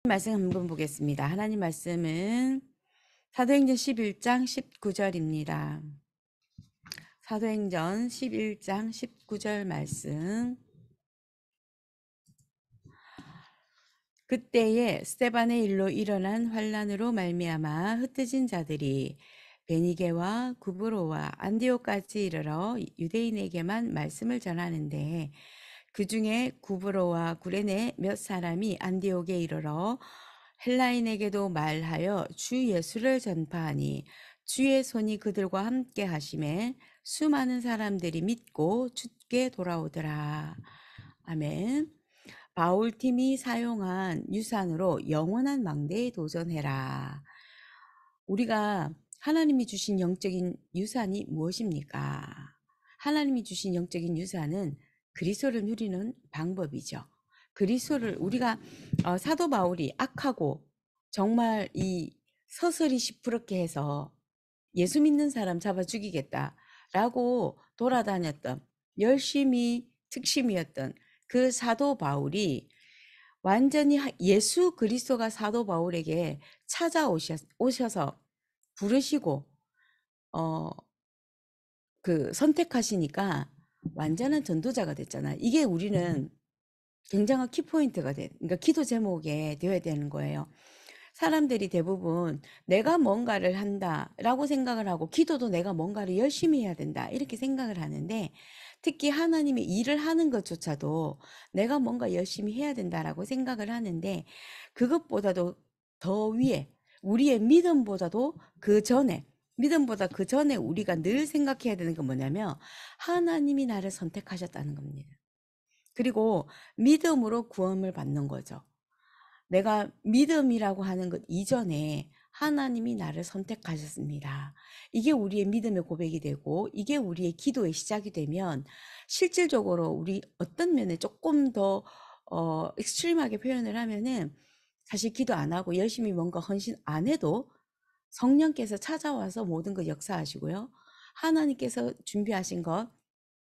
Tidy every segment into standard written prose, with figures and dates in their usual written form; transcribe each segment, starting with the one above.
말씀 한번 보겠습니다. 하나님 말씀은 사도행전 11장 19절입니다. 사도행전 11장 19절 말씀. 그때에 스데반의 일로 일어난 환란으로 말미암아 흩어진 자들이 베니게와 구브로와 안디옥까지 이르러 유대인에게만 말씀을 전하는데, 그 중에 구브로와 구레네 몇 사람이 안디옥에 이르러 헬라인에게도 말하여 주 예수를 전파하니, 주의 손이 그들과 함께 하심에 수많은 사람들이 믿고 주께 돌아오더라. 아멘. 바울팀이 사용한 유산으로 영원한 망대에 도전해라. 우리가 하나님이 주신 영적인 유산이 무엇입니까? 하나님이 주신 영적인 유산은 그리스도를 누리는 방법이죠. 그리스도를 우리가 사도 바울이 악하고 정말 이 서슬이 시퍼렇게 해서 예수 믿는 사람 잡아 죽이겠다라고 돌아다녔던 열심히 특심이었던 그 사도 바울이 완전히 예수 그리스도가 사도 바울에게 찾아오셔서 부르시고 그 선택하시니까 완전한 전도자가 됐잖아요. 이게 우리는 굉장한 키포인트가 그러니까 기도 제목에 되어야 되는 거예요. 사람들이 대부분 내가 뭔가를 한다라고 생각을 하고, 기도도 내가 뭔가를 열심히 해야 된다 이렇게 생각을 하는데, 특히 하나님의 일을 하는 것조차도 내가 뭔가 열심히 해야 된다라고 생각을 하는데, 그것보다도 더 위에 우리의 믿음보다 그 전에 우리가 늘 생각해야 되는 건 뭐냐면, 하나님이 나를 선택하셨다는 겁니다. 그리고 믿음으로 구원을 받는 거죠. 내가 믿음이라고 하는 것 이전에 하나님이 나를 선택하셨습니다. 이게 우리의 믿음의 고백이 되고, 이게 우리의 기도의 시작이 되면 실질적으로 우리 어떤 면에 조금 더 익스트림하게 표현을 하면은, 사실 기도 안 하고 열심히 뭔가 헌신 안 해도 성령께서 찾아와서 모든 걸 역사하시고요, 하나님께서 준비하신 것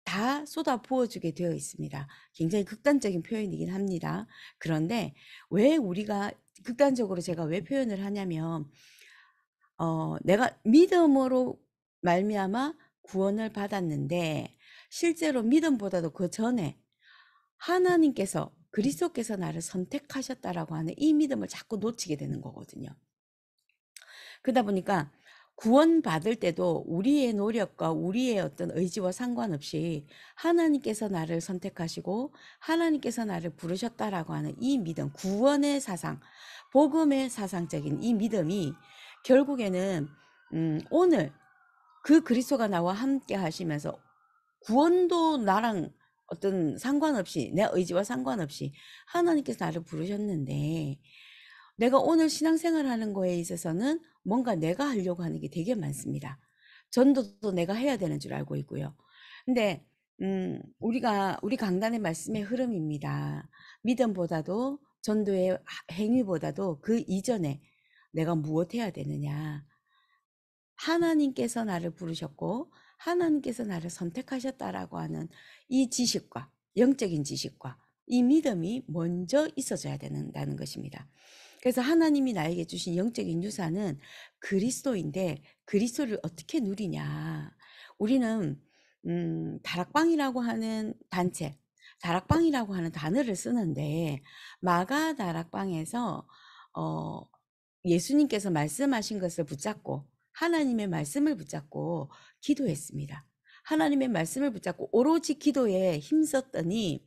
다 쏟아 부어주게 되어 있습니다. 굉장히 극단적인 표현이긴 합니다. 그런데 왜 우리가 극단적으로 제가 왜 표현을 하냐면, 내가 믿음으로 말미암아 구원을 받았는데, 실제로 믿음보다도 그 전에 하나님께서 그리스도께서 나를 선택하셨다라고 하는 이 믿음을 자꾸 놓치게 되는 거거든요. 그러다 보니까 구원받을 때도 우리의 노력과 우리의 어떤 의지와 상관없이 하나님께서 나를 선택하시고 하나님께서 나를 부르셨다라고 하는 이 믿음, 구원의 사상, 복음의 사상적인 이 믿음이 결국에는 오늘 그 그리스도가 나와 함께 하시면서 구원도 나랑 어떤 상관없이, 내 의지와 상관없이 하나님께서 나를 부르셨는데, 내가 오늘 신앙생활 하는 거에 있어서는 뭔가 내가 하려고 하는 게 되게 많습니다. 전도도 내가 해야 되는 줄 알고 있고요. 근데 우리 강단의 말씀의 흐름입니다. 믿음보다도 전도의 행위보다도 그 이전에 내가 무엇 해야 되느냐. 하나님께서 나를 부르셨고 하나님께서 나를 선택하셨다라고 하는 이 지식과, 영적인 지식과 이 믿음이 먼저 있어져야 된다는 것입니다. 그래서 하나님이 나에게 주신 영적인 유산은 그리스도인데, 그리스도를 어떻게 누리냐. 우리는 다락방이라고 하는 단체, 다락방이라고 하는 단어를 쓰는데, 마가 다락방에서 예수님께서 말씀하신 것을 붙잡고 하나님의 말씀을 붙잡고 기도했습니다. 하나님의 말씀을 붙잡고 오로지 기도에 힘썼더니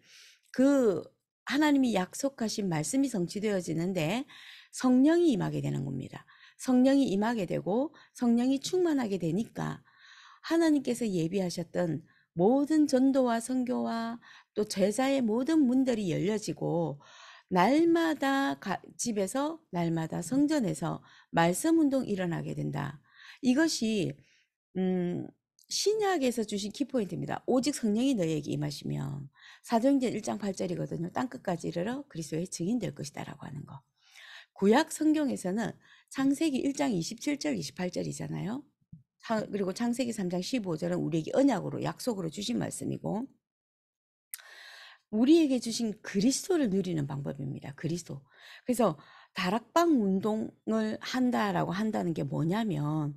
그 하나님이 약속하신 말씀이 성취되어지는데 성령이 임하게 되는 겁니다. 성령이 임하게 되고 성령이 충만하게 되니까 하나님께서 예비하셨던 모든 전도와 선교와 또 제자의 모든 문들이 열려지고, 날마다 집에서, 날마다 성전에서 말씀 운동 일어나게 된다. 이것이 신약에서 주신 키포인트입니다. 오직 성령이 너희에게 임하시면, 사도행전 1장 8절이거든요. 땅끝까지 이르러 그리스도의 증인 될 것이다 라고 하는 거. 구약 성경에서는 창세기 1장 27절 28절이잖아요. 그리고 창세기 3장 15절은 우리에게 언약으로, 약속으로 주신 말씀이고, 우리에게 주신 그리스도를 누리는 방법입니다. 그리스도. 그래서 다락방 운동을 한다라고 한다는 게 뭐냐면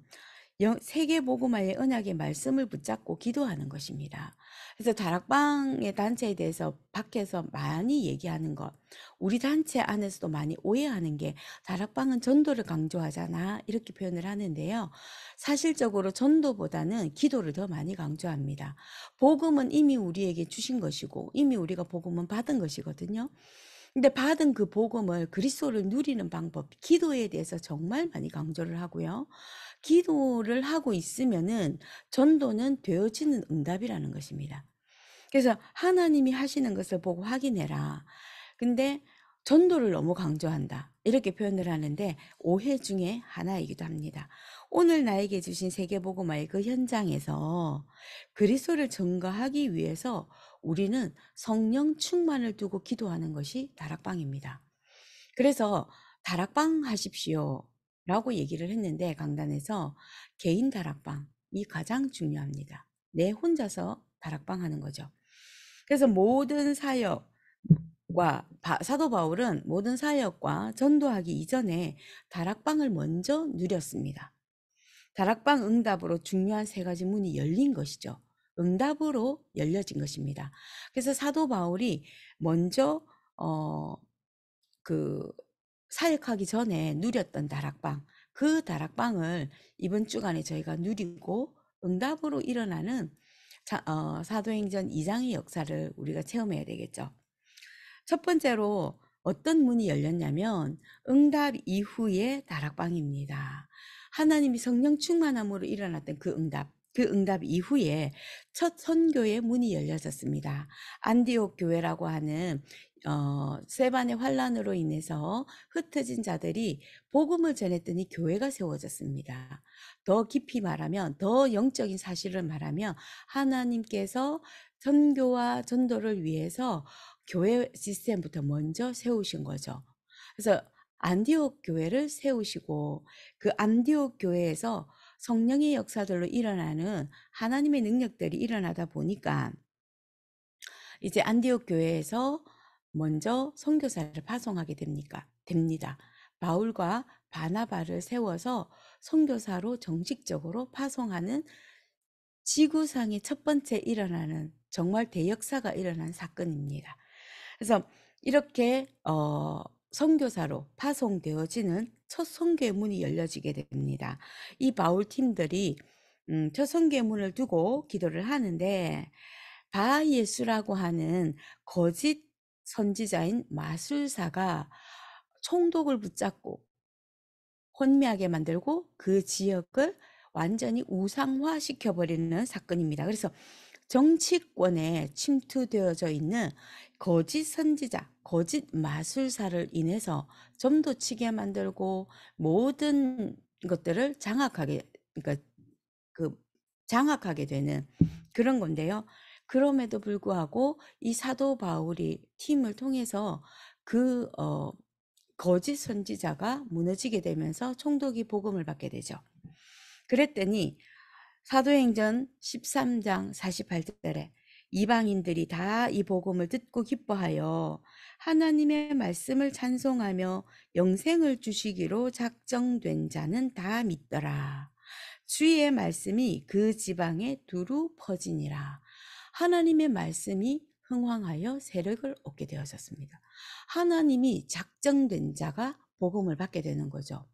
세계복음화의 언약의 말씀을 붙잡고 기도하는 것입니다. 그래서 다락방의 단체에 대해서 밖에서 많이 얘기하는 것, 우리 단체 안에서도 많이 오해하는 게 다락방은 전도를 강조하잖아 이렇게 표현을 하는데요. 사실적으로 전도보다는 기도를 더 많이 강조합니다. 복음은 이미 우리에게 주신 것이고 이미 우리가 복음은 받은 것이거든요. 근데 받은 그 복음을 그리스도를 누리는 방법, 기도에 대해서 정말 많이 강조를 하고요. 기도를 하고 있으면은 전도는 되어지는 응답이라는 것입니다. 그래서 하나님이 하시는 것을 보고 확인해라. 근데 전도를 너무 강조한다. 이렇게 표현을 하는데 오해 중에 하나이기도 합니다. 오늘 나에게 주신 세계복음화의 그 현장에서 그리스도를 증거하기 위해서 우리는 성령 충만을 두고 기도하는 것이 다락방입니다. 그래서 다락방 하십시오 라고 얘기를 했는데 강단에서 개인 다락방이 가장 중요합니다. 내 혼자서 다락방 하는 거죠. 그래서 모든 사역과 사도 바울은 모든 사역과 전도하기 이전에 다락방을 먼저 누렸습니다. 다락방 응답으로 중요한 세 가지 문이 열린 것이죠. 응답으로 열려진 것입니다. 그래서 사도 바울이 먼저 그 사역하기 전에 누렸던 다락방, 그 다락방을 이번 주간에 저희가 누리고 응답으로 일어나는 사도행전 2장의 역사를 우리가 체험해야 되겠죠. 첫 번째로 어떤 문이 열렸냐면 응답 이후의 다락방입니다. 하나님이 성령 충만함으로 일어났던 그 응답 이후에 첫 선교의 문이 열려졌습니다. 안디옥 교회라고 하는 세반의 환란으로 인해서 흩어진 자들이 복음을 전했더니 교회가 세워졌습니다. 더 깊이 말하면, 더 영적인 사실을 말하면 하나님께서 선교와 전도를 위해서 교회 시스템부터 먼저 세우신 거죠. 그래서 안디옥 교회를 세우시고 그 안디옥 교회에서 성령의 역사들로 일어나는 하나님의 능력들이 일어나다 보니까 이제 안디옥 교회에서 먼저 선교사를 파송하게 됩니다. 바울과 바나바를 세워서 선교사로 정식적으로 파송하는 지구상의 첫 번째 일어나는 정말 대역사가 일어난 사건입니다. 그래서 이렇게 선교사로 파송되어지는 첫 선교의 문이 열려지게 됩니다. 이 바울 팀들이 첫 선교의 문을 두고 기도를 하는데 바예수라고 하는 거짓 선지자인 마술사가 총독을 붙잡고 혼미하게 만들고 그 지역을 완전히 우상화 시켜버리는 사건입니다. 그래서 정치권에 침투되어져 있는 거짓 선지자, 거짓 마술사를 인해서 점도치게 만들고 모든 것들을 그러니까 장악하게 되는 그런 건데요. 그럼에도 불구하고 이 사도 바울이 팀을 통해서 그 거짓 선지자가 무너지게 되면서 총독이 복음을 받게 되죠. 그랬더니 사도행전 13장 48절에 이방인들이 다 이 복음을 듣고 기뻐하여 하나님의 말씀을 찬송하며 영생을 주시기로 작정된 자는 다 믿더라. 주의 말씀이 그 지방에 두루 퍼지니라. 하나님의 말씀이 흥황하여 세력을 얻게 되어졌습니다. 하나님이 작정된 자가 복음을 받게 되는 거죠.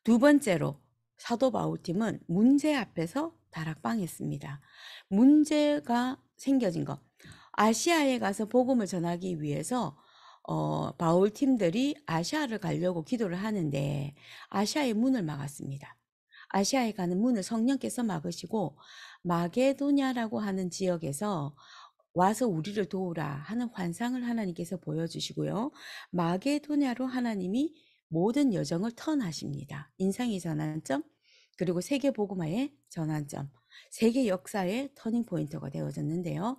두 번째로 사도 바울팀은 문제 앞에서 다락방했습니다. 문제가 생겨진 것. 아시아에 가서 복음을 전하기 위해서 바울 팀들이 아시아를 가려고 기도를 하는데 아시아의 문을 막았습니다. 아시아에 가는 문을 성령께서 막으시고 마게도냐라고 하는 지역에서 와서 우리를 도우라 하는 환상을 하나님께서 보여주시고요. 마게도냐로 하나님이 모든 여정을 턴하십니다. 인상의 전환점, 그리고 세계 복음화의 전환점, 세계 역사의 터닝 포인트가 되어졌는데요.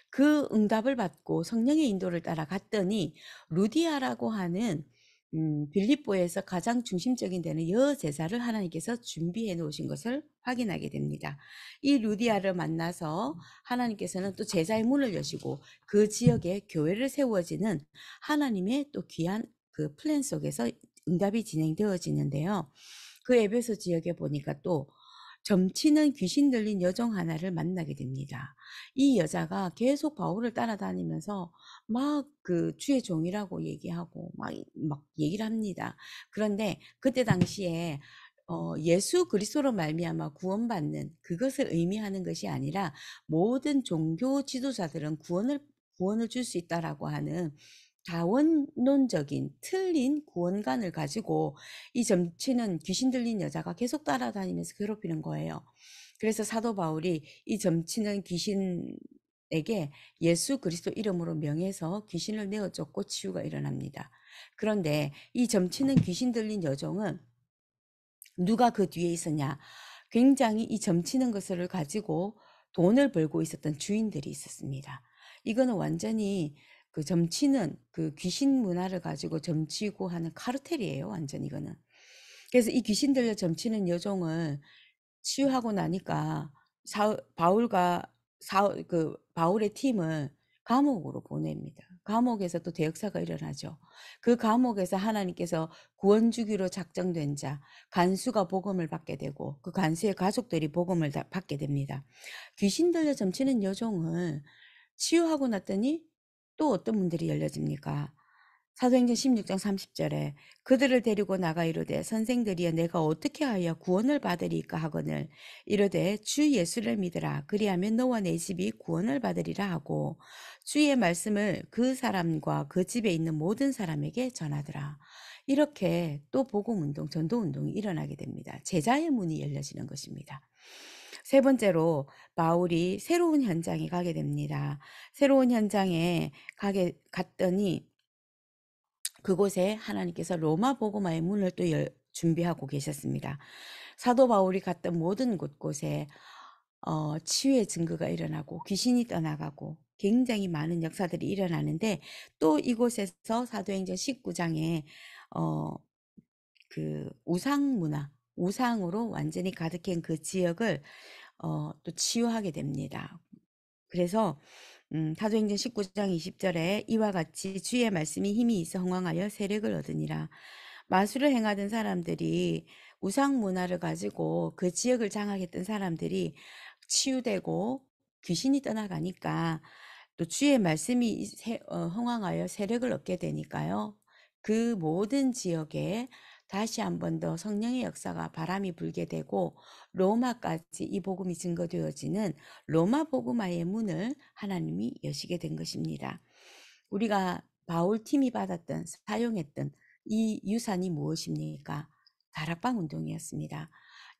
그 응답을 받고 성령의 인도를 따라 갔더니 루디아라고 하는 빌립보에서 가장 중심적인 데는 여제사를 하나님께서 준비해 놓으신 것을 확인하게 됩니다. 이 루디아를 만나서 하나님께서는 또 제자의 문을 여시고 그 지역에 교회를 세워지는 하나님의 또 귀한 그 플랜 속에서 응답이 진행되어지는데요. 그 에베소 지역에 보니까 또 점치는 귀신 들린 여종 하나를 만나게 됩니다. 이 여자가 계속 바울을 따라다니면서 막 그 주의 종이라고 얘기하고 막 얘기를 합니다. 그런데 그때 당시에 예수 그리스도로 말미암아 구원받는 그것을 의미하는 것이 아니라 모든 종교 지도자들은 구원을 줄 수 있다라고 하는 다원론적인 틀린 구원관을 가지고 이 점치는 귀신 들린 여자가 계속 따라다니면서 괴롭히는 거예요. 그래서 사도 바울이 이 점치는 귀신에게 예수 그리스도 이름으로 명해서 귀신을 내어 쫓고 치유가 일어납니다. 그런데 이 점치는 귀신 들린 여종은 누가 그 뒤에 있었냐? 굉장히 이 점치는 것을 가지고 돈을 벌고 있었던 주인들이 있었습니다. 이거는 완전히 그 점치는 그 귀신 문화를 가지고 점치고 하는 카르텔이에요. 완전 이거는. 그래서 이 귀신 들려 점치는 여종을 치유하고 나니까 바울의 팀을 감옥으로 보냅니다. 감옥에서 또 대역사가 일어나죠. 그 감옥에서 하나님께서 구원 주기로 작정된 자 간수가 복음을 받게 되고 그 간수의 가족들이 복음을 받게 됩니다. 귀신 들려 점치는 여종을 치유하고 났더니 또 어떤 문들이 열려집니까? 사도행전 16장 30절에 그들을 데리고 나가 이르되 선생들이여 내가 어떻게 하여 구원을 받으리까 하거늘 이르되 주 예수를 믿으라 그리하면 너와 내 집이 구원을 받으리라 하고 주의 말씀을 그 사람과 그 집에 있는 모든 사람에게 전하더라. 이렇게 또 복음운동, 전도운동이 일어나게 됩니다. 제자의 문이 열려지는 것입니다. 세 번째로 바울이 새로운 현장에 가게 됩니다. 새로운 현장에 갔더니 그곳에 하나님께서 로마 복음화의 문을 또 준비하고 계셨습니다. 사도 바울이 갔던 모든 곳곳에 치유의 증거가 일어나고 귀신이 떠나가고 굉장히 많은 역사들이 일어나는데 또 이곳에서 사도행전 19장에 그 우상 문화, 우상으로 완전히 가득한 그 지역을 또 치유하게 됩니다. 그래서 사도행전 19장 20절에 이와 같이 주의 말씀이 힘이 있어 흥왕하여 세력을 얻으니라. 마술을 행하던 사람들이 우상 문화를 가지고 그 지역을 장악했던 사람들이 치유되고 귀신이 떠나가니까 또 주의 말씀이 흥왕하여 세력을 얻게 되니까요. 그 모든 지역에 다시 한 번 더 성령의 역사가 바람이 불게 되고 로마까지 이 복음이 증거되어지는 로마 복음화의 문을 하나님이 여시게 된 것입니다. 우리가 바울 팀이 받았던 사용했던 이 유산이 무엇입니까? 다락방 운동이었습니다.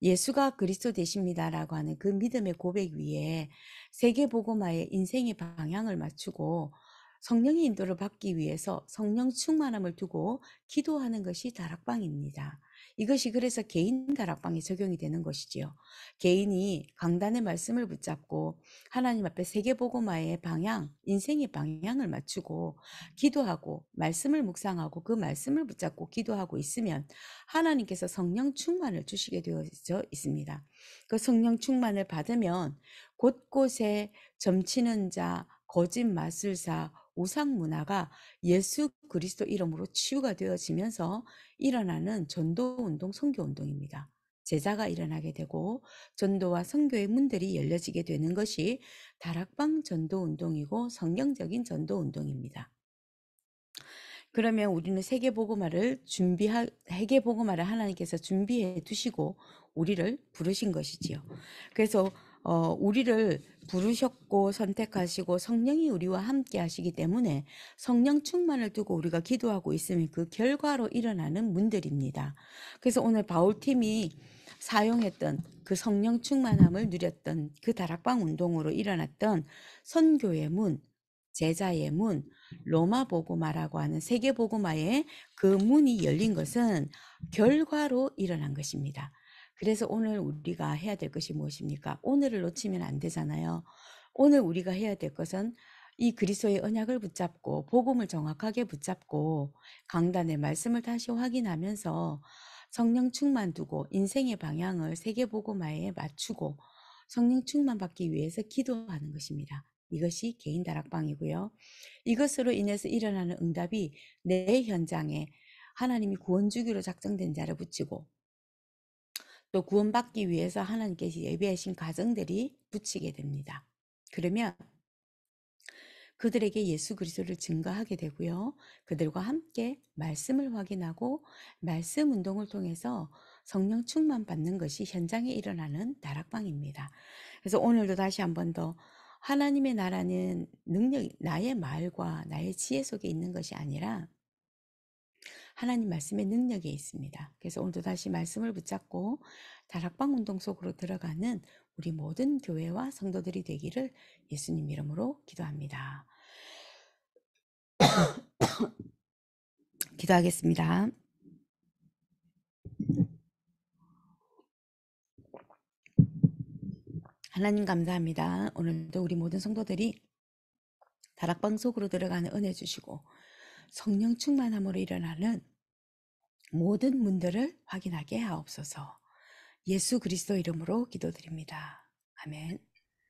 예수가 그리스도 되십니다라고 하는 그 믿음의 고백 위에 세계 복음화의 인생의 방향을 맞추고 성령의 인도를 받기 위해서 성령 충만함을 두고 기도하는 것이 다락방입니다. 이것이 그래서 개인 다락방에 적용이 되는 것이지요. 개인이 강단의 말씀을 붙잡고 하나님 앞에 세계복음화의 방향, 인생의 방향을 맞추고 기도하고 말씀을 묵상하고 그 말씀을 붙잡고 기도하고 있으면 하나님께서 성령 충만을 주시게 되어져 있습니다. 그 성령 충만을 받으면 곳곳에 점치는 자, 거짓 마술사, 우상 문화가 예수 그리스도 이름으로 치유가 되어지면서 일어나는 전도운동, 선교운동입니다. 제자가 일어나게 되고 전도와 선교의 문들이 열려지게 되는 것이 다락방 전도운동이고 성경적인 전도운동입니다. 그러면 우리는 세계복음화를 하나님께서 준비해 두시고 우리를 부르신 것이지요. 그래서 우리를 부르셨고 선택하시고 성령이 우리와 함께 하시기 때문에 성령 충만을 두고 우리가 기도하고 있으면 그 결과로 일어나는 문들입니다. 그래서 오늘 바울팀이 사용했던 그 성령 충만함을 누렸던 그 다락방 운동으로 일어났던 선교의 문, 제자의 문, 로마 복음화라고 하는 세계 복음화의 그 문이 열린 것은 결과로 일어난 것입니다. 그래서 오늘 우리가 해야 될 것이 무엇입니까? 오늘을 놓치면 안 되잖아요. 오늘 우리가 해야 될 것은 이 그리스도의 언약을 붙잡고 복음을 정확하게 붙잡고 강단의 말씀을 다시 확인하면서 성령 충만 두고 인생의 방향을 세계 복음화에 맞추고 성령 충만 받기 위해서 기도하는 것입니다. 이것이 개인 다락방이고요. 이것으로 인해서 일어나는 응답이 내 현장에 하나님이 구원 주기로 작정된 자를 붙이고 또 구원받기 위해서 하나님께서 예비하신 가정들이 붙이게 됩니다. 그러면 그들에게 예수 그리스도를 증거하게 되고요. 그들과 함께 말씀을 확인하고 말씀 운동을 통해서 성령 충만 받는 것이 현장에 일어나는 다락방입니다. 그래서 오늘도 다시 한 번 더 하나님의 나라는 능력, 나의 말과 나의 지혜 속에 있는 것이 아니라 하나님 말씀의 능력에 있습니다. 그래서 오늘도 다시 말씀을 붙잡고 다락방 운동 속으로 들어가는 우리 모든 교회와 성도들이 되기를 예수님 이름으로 기도합니다. 기도하겠습니다. 하나님 감사합니다. 오늘도 우리 모든 성도들이 다락방 속으로 들어가는 은혜 주시고 성령 충만함으로 일어나는 모든 문들을 확인하게 하옵소서. 예수 그리스도 이름으로 기도드립니다. 아멘.